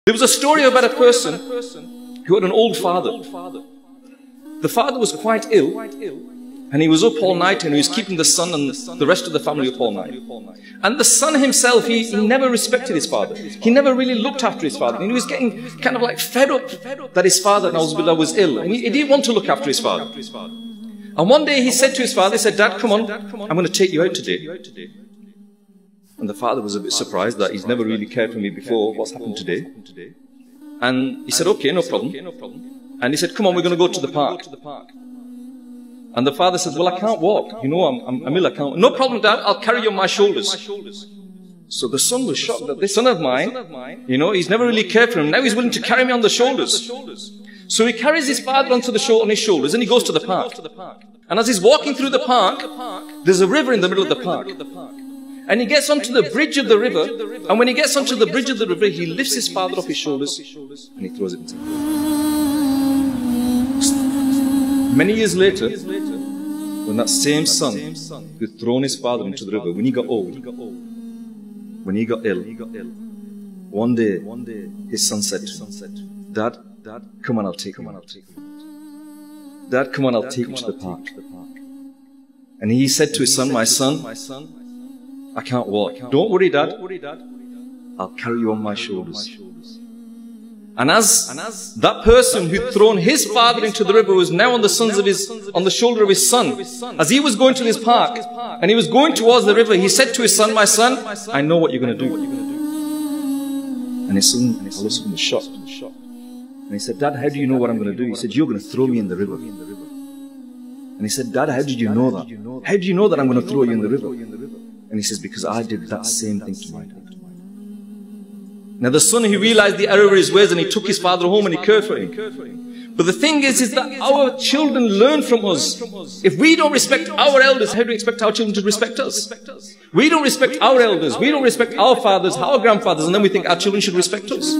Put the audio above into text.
There was a story about a person who had an old father. The father was quite ill, and he was up all night and he was keeping the son and the rest of the family up all night. And the son himself, he never respected his father. He never really looked after his father. And he was getting kind of like fed up that his father was ill. And he didn't want to look after his father. And one day he said to his father, he said, "Dad, come on, I'm going to take you out today." And the father was a bit surprised that he's never really cared for me before. What's happened today? And he said, "Okay, no problem." And he said, "Come on, we're going to go to the park." And the father said, "Well, I can't walk. You know, I'm ill, I can't." "No problem, Dad, I'll carry you on my shoulders." So the son was shocked that this son of mine, you know, he's never really cared for him. Now he's willing to carry me on the shoulders. So he carries his father on his shoulders and he goes to the park. And as he's walking through the park, there's a river in the middle of the park. And he gets onto the bridge of the river, and when he gets onto the bridge of the river, he lifts his father off his shoulders and he throws it into the river. Many years later, when that same son who had thrown his father into the river, when he got old, when he got ill, one day his son said to him, "Dad, come on, I'll take you. Dad, come on, I'll take you to the park." And he said to his son, "My son, I can't walk." "Don't worry, Dad. I'll carry you on my shoulders." And as that person who'd thrown his father into the river was now on the shoulder of his son, as he was going to this park and he was going towards the river, he said to his son, "My son, I know what you're going to do." And his son all of a sudden was shocked. And he said, "Dad, how do you know what I'm going to do?" He said, "You're going to throw me in the river." And he said, "Dad, how did you know that? How do you know that I'm going to throw you in the river?" And he says, "Because I did that same thing to my dad." Now the son, he realized the error of his ways and he took his father home and he cared for him. But the thing is that our children learn from us. If we don't respect our elders, how do we expect our children to respect us? We don't respect our elders, we don't respect our fathers, our grandfathers, and then we think our children should respect us.